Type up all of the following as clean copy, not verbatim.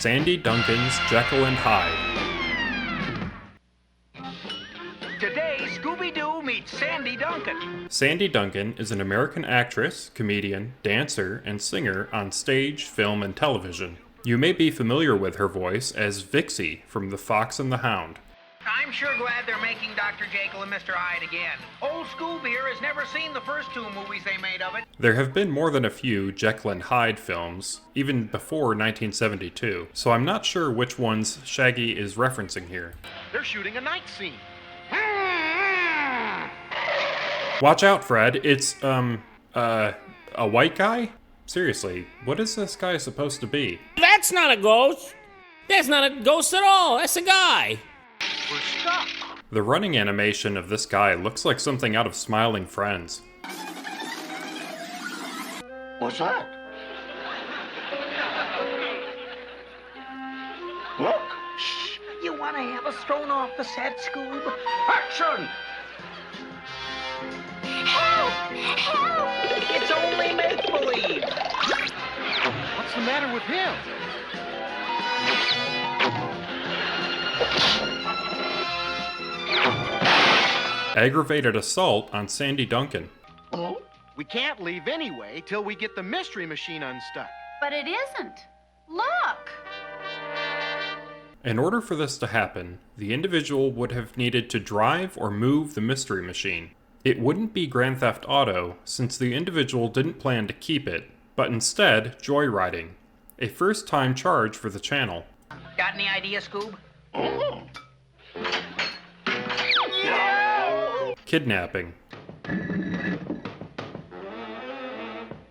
Sandy Duncan's Jekyll and Hyde. Today, Scooby Doo meets Sandy Duncan. Sandy Duncan is an American actress, comedian, dancer, and singer on stage, film, and television. You may be familiar with her voice as Vixie from The Fox and the Hound. I'm sure glad they're making Dr. Jekyll and Mr. Hyde again. Old Scoob here has never seen the first two movies they made of it. There have been more than a few Jekyll and Hyde films, even before 1972, so I'm not sure which ones Shaggy is referencing here. They're shooting a night scene. Watch out, Fred. It's, a white guy? Seriously, what is this guy supposed to be? That's not a ghost. That's not a ghost at all. That's a guy. We're stuck. The running animation of this guy looks like something out of Smiling Friends. What's that? Look! Shh! You want to have us thrown off the set, Scoob? Action! Help! Help! It's only make-believe. What's the matter with him? Aggravated assault on Sandy Duncan. Oh? We can't leave anyway till we get the mystery machine unstuck. But it isn't. Look! In order for this to happen, the individual would have needed to drive or move the mystery machine. It wouldn't be Grand Theft Auto, since the individual didn't plan to keep it, but instead joyriding, a first-time charge for the channel. Got any idea, Scoob? Oh! Kidnapping.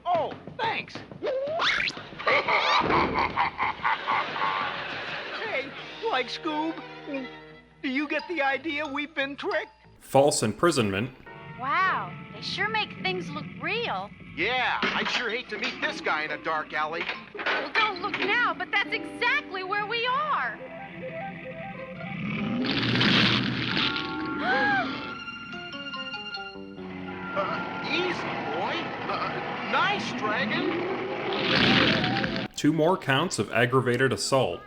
Oh, thanks. Hey, like Scoob, do you get the idea we've been tricked? False imprisonment. Wow, they sure make things look real. Yeah, I'd sure hate to meet this guy in a dark alley. Well, don't look now, but that's exactly where we are. Easy, boy. Nice, Dragon. 2 more counts of aggravated assault.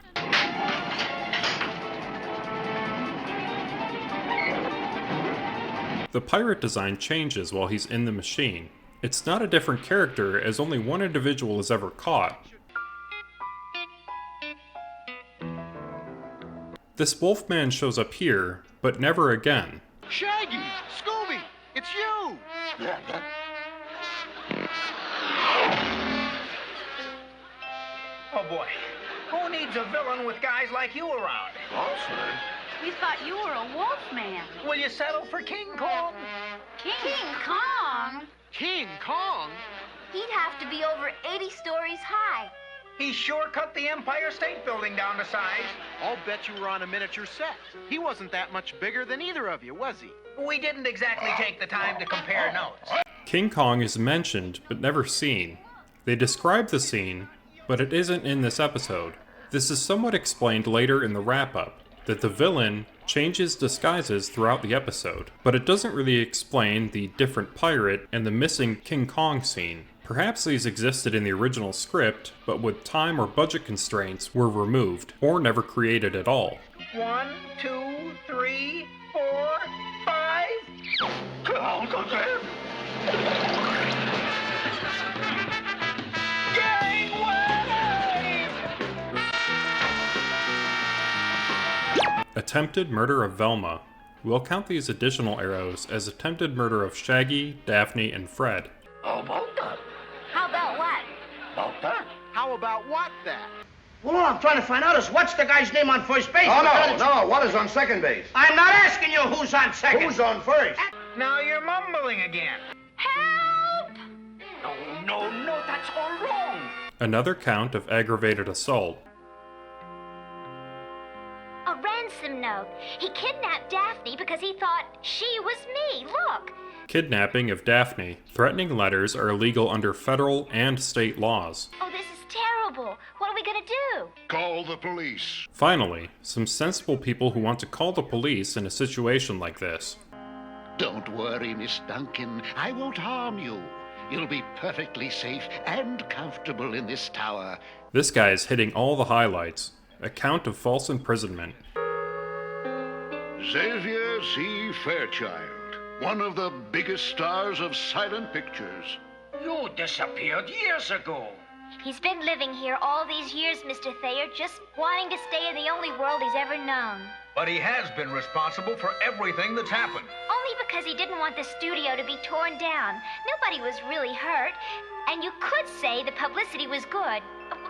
The pirate design changes while he's in the machine. It's not a different character, as only one individual is ever caught. This Wolfman shows up here, but never again. Shaggy! Scooby! It's you! Yeah. Oh, boy. Who needs a villain with guys like you around? Awesome. We thought you were a wolf man. Will you settle for King Kong? King Kong? King Kong? He'd have to be over 80 stories high. He sure cut the Empire State Building down to size. I'll bet you were on a miniature set. He wasn't that much bigger than either of you, was he? We didn't exactly take the time to compare notes. King Kong is mentioned, but never seen. They describe the scene, but it isn't in this episode. This is somewhat explained later in the wrap-up, that the villain changes disguises throughout the episode, but it doesn't really explain the different pirate and the missing King Kong scene. Perhaps these existed in the original script, but with time or budget constraints were removed, or never created at all. 1, 2, 3, 4, 5. Uncle Sam! Attempted murder of Velma. We'll count these additional arrows as attempted murder of Shaggy, Daphne, and Fred. How about that? How about what? About that? How about what, that? Well, all I'm trying to find out is what's the guy's name on first base? No. What is on second base? I'm not asking you who's on second. Who's on first? Now you're mumbling again. Help! No, that's all wrong. Another count of aggravated assault. A ransom note. He kidnapped Daphne because he thought she was me. Look. Kidnapping of Daphne. Threatening letters are illegal under federal and state laws. Oh, this is terrible. What are we gonna do? Call the police. Finally, some sensible people who want to call the police in a situation like this. Don't worry, Miss Duncan. I won't harm you. You'll be perfectly safe and comfortable in this tower. This guy is hitting all the highlights. a count of false imprisonment. Xavier Z. Fairchild, one of the biggest stars of silent pictures. You disappeared years ago. He's been living here all these years, Mr. Thayer, just wanting to stay in the only world he's ever known. But he has been responsible for everything that's happened. Only because he didn't want the studio to be torn down. Nobody was really hurt. And you could say the publicity was good.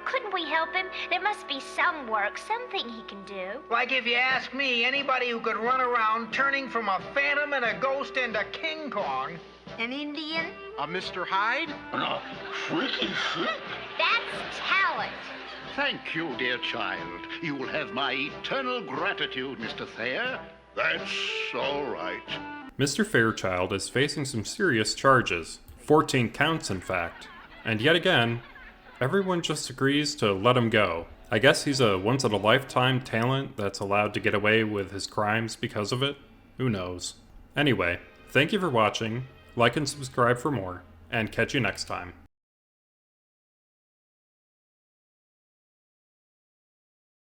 Couldn't we help him? There must be some work, something he can do. Like if you ask me, anybody who could run around turning from a phantom and a ghost into King Kong. An Indian? Mr. Hyde? No, freaky shit. That's talent. Thank you, dear child. You will have my eternal gratitude, Mr. Thayer. That's all right. Mr. Fairchild is facing some serious charges, 14 counts in fact, and yet again, everyone just agrees to let him go. I guess he's a once-in-a-lifetime talent that's allowed to get away with his crimes because of it? Who knows? Anyway, thank you for watching, like and subscribe for more, and catch you next time.